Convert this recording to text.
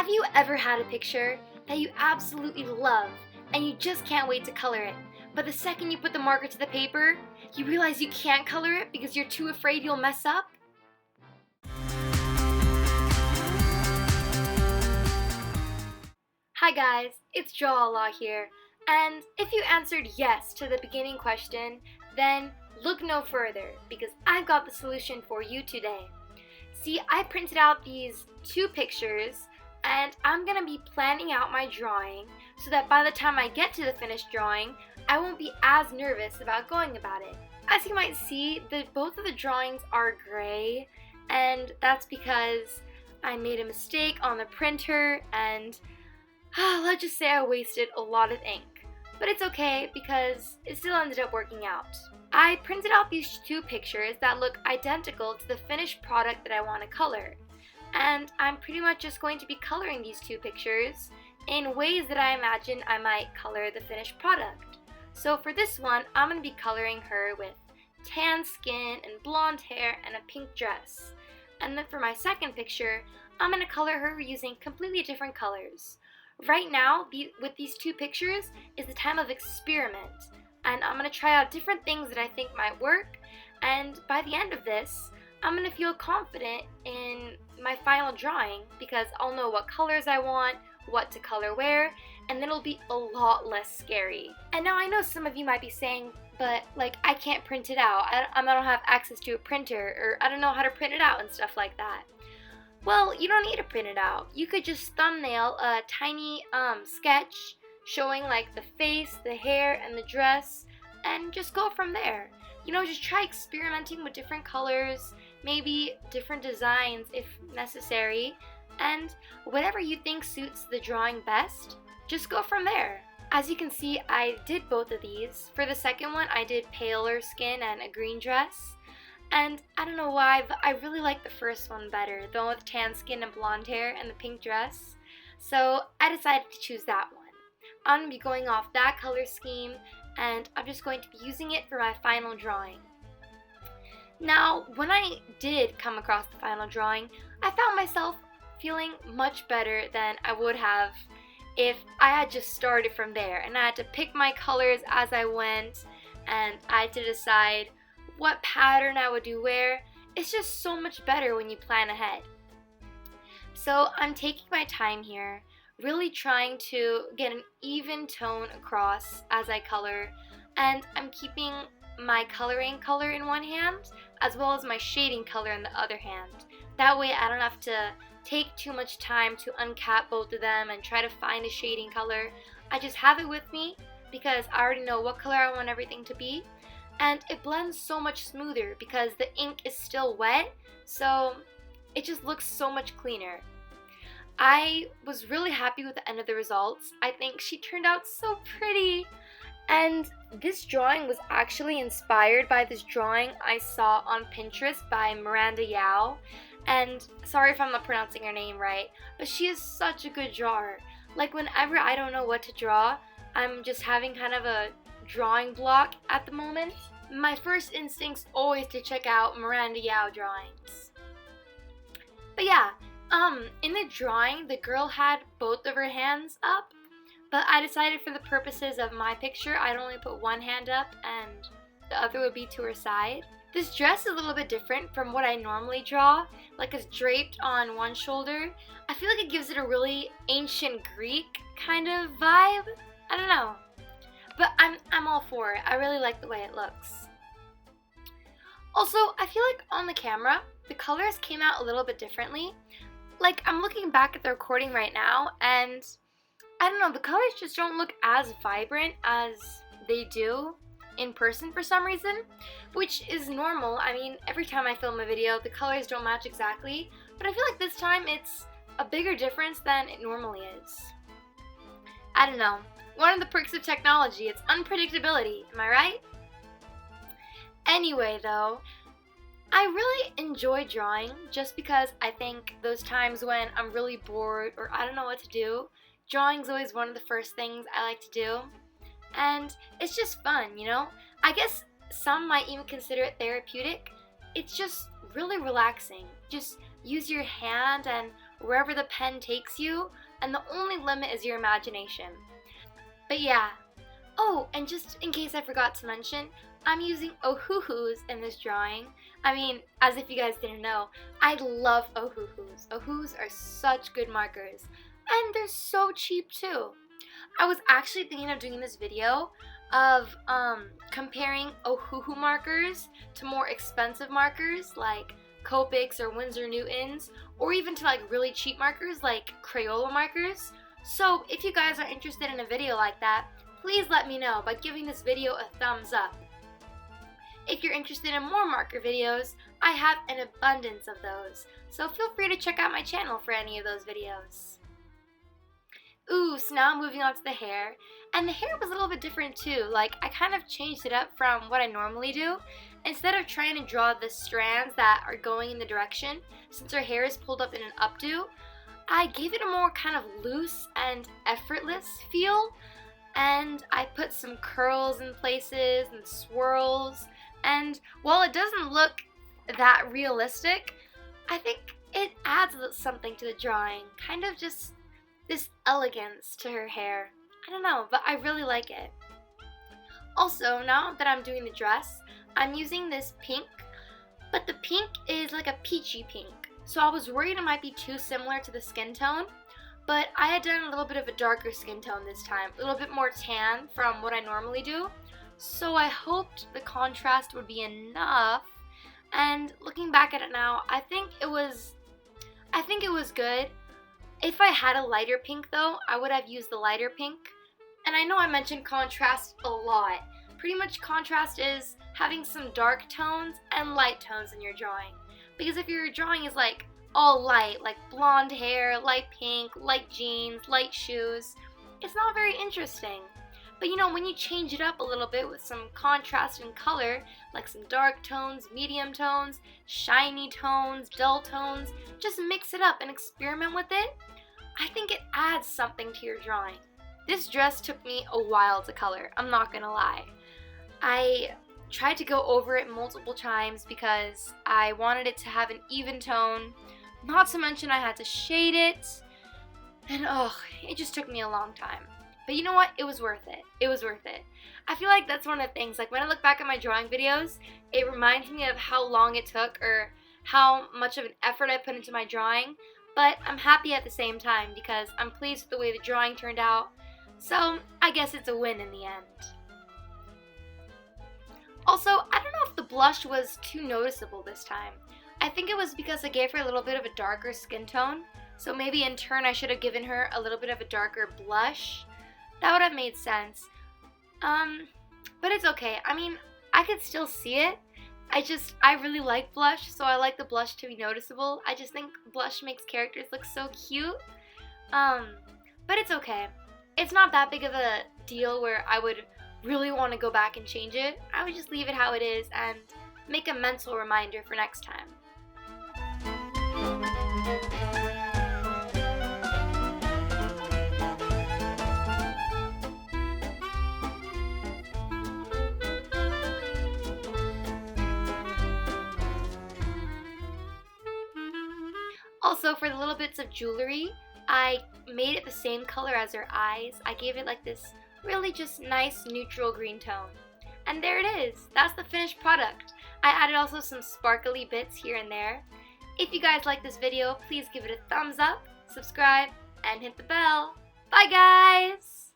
Have you ever had a picture that you absolutely love and you just can't wait to color it, but the second you put the marker to the paper, you realize you can't color it because you're too afraid you'll mess up? Hi guys, it's Joala here, and if you answered yes to the beginning question, then look no further because I've got the solution for you today. See, I printed out these two pictures and I'm gonna be planning out my drawing so that by the time I get to the finished drawing, I won't be as nervous about going about it. As you might see, both of the drawings are gray, and that's because I made a mistake on the printer and let's just say I wasted a lot of ink. But it's okay because it still ended up working out. I printed out these two pictures that look identical to the finished product that I want to color. And I'm pretty much just going to be coloring these two pictures in ways that I imagine I might color the finished product. So for this one, I'm going to be coloring her with tan skin and blonde hair and a pink dress. And then for my second picture, I'm going to color her using completely different colors. Right now, with these two pictures, is the time of experiment. And I'm going to try out different things that I think might work. And by the end of this, I'm going to feel confident in my final drawing because I'll know what colors I want, what to color where, and then it'll be a lot less scary. And now I know some of you might be saying, but like I can't print it out. I don't have access to a printer, or I don't know how to print it out and stuff like that. Well, you don't need to print it out. You could just thumbnail a tiny sketch showing like the face, the hair, and the dress, and just go from there. You know, just try experimenting with different colors, maybe different designs if necessary, and whatever you think suits the drawing best, just go from there. As you can see, I did both of these. For the second one, I did paler skin and a green dress. And I don't know why, but I really like the first one better, the one with tan skin and blonde hair and the pink dress. So I decided to choose that one. I'm going to be going off that color scheme, and I'm just going to be using it for my final drawing. Now, when I did come across the final drawing, I found myself feeling much better than I would have if I had just started from there and I had to pick my colors as I went and I had to decide what pattern I would do where. It's just so much better when you plan ahead. So I'm taking my time here, really trying to get an even tone across as I color, and I'm keeping my coloring color in one hand as well as my shading color in the other hand. That way I don't have to take too much time to uncap both of them and try to find a shading color. I just have it with me because I already know what color I want everything to be, and it blends so much smoother because the ink is still wet, so it just looks so much cleaner. I was really happy with the end of the results. I think she turned out so pretty. And this drawing was actually inspired by this drawing I saw on Pinterest by Miranda Yao. And sorry if I'm not pronouncing her name right, but she is such a good drawer. Like whenever I don't know what to draw, I'm just having kind of a drawing block at the moment. My first instinct's always to check out Miranda Yao drawings. But yeah, in the drawing, the girl had both of her hands up, but I decided for the purposes of my picture, I'd only put one hand up and the other would be to her side. This dress is a little bit different from what I normally draw, like it's draped on one shoulder. I feel like it gives it a really ancient Greek kind of vibe. I don't know, but I'm all for it. I really like the way it looks. Also, I feel like on the camera, the colors came out a little bit differently. Like, I'm looking back at the recording right now, and I don't know, the colors just don't look as vibrant as they do in person for some reason, which is normal. I mean, every time I film a video, the colors don't match exactly, but I feel like this time it's a bigger difference than it normally is. I don't know. One of the perks of technology, it's unpredictability, am I right? Anyway, though, I really enjoy drawing just because I think those times when I'm really bored or I don't know what to do, drawing's always one of the first things I like to do. And it's just fun, you know? I guess some might even consider it therapeutic. It's just really relaxing. Just use your hand and wherever the pen takes you, and the only limit is your imagination. But yeah. Oh, and just in case I forgot to mention, I'm using Ohuhus in this drawing. I mean, as if you guys didn't know, I love Ohuhus. Ohuhus are such good markers, and they're so cheap too. I was actually thinking of doing this video of comparing Ohuhu markers to more expensive markers like Copics or Winsor Newtons, or even to like really cheap markers like Crayola markers. So if you guys are interested in a video like that, please let me know by giving this video a thumbs up. If you're interested in more marker videos, I have an abundance of those, so feel free to check out my channel for any of those videos. Ooh, so now I'm moving on to the hair, and the hair was a little bit different too. Like, I kind of changed it up from what I normally do. Instead of trying to draw the strands that are going in the direction, since her hair is pulled up in an updo, I gave it a more kind of loose and effortless feel, and I put some curls in places and swirls, and while it doesn't look that realistic, I think it adds something to the drawing, kind of just this elegance to her hair. I don't know, but I really like it. Also, now that I'm doing the dress, I'm using this pink, but the pink is like a peachy pink. So I was worried it might be too similar to the skin tone, but I had done a little bit of a darker skin tone this time, a little bit more tan from what I normally do. So I hoped the contrast would be enough, and looking back at it now, I think it was good. If I had a lighter pink though, I would have used the lighter pink. And I know I mentioned contrast a lot. Pretty much contrast is having some dark tones and light tones in your drawing. Because if your drawing is like all light, like blonde hair, light pink, light jeans, light shoes, it's not very interesting. But you know, when you change it up a little bit with some contrast in color, like some dark tones, medium tones, shiny tones, dull tones, just mix it up and experiment with it, I think it adds something to your drawing. This dress took me a while to color, I'm not gonna lie. I tried to go over it multiple times because I wanted it to have an even tone, not to mention I had to shade it, and it just took me a long time. But you know what? It was worth it. It was worth it. I feel like that's one of the things, like when I look back at my drawing videos, it reminds me of how long it took or how much of an effort I put into my drawing, but I'm happy at the same time because I'm pleased with the way the drawing turned out, so I guess it's a win in the end. Also, I don't know if the blush was too noticeable this time. I think it was because I gave her a little bit of a darker skin tone, so maybe in turn I should have given her a little bit of a darker blush. That would have made sense. But it's okay. I mean, I could still see it. I really like blush, so I like the blush to be noticeable. I just think blush makes characters look so cute. But it's okay. It's not that big of a deal where I would really want to go back and change it. I would just leave it how it is and make a mental reminder for next time. Also, for the little bits of jewelry, I made it the same color as her eyes. I gave it like this really just nice neutral green tone. And there it is. That's the finished product. I added also some sparkly bits here and there. If you guys like this video, please give it a thumbs up, subscribe, and hit the bell. Bye guys!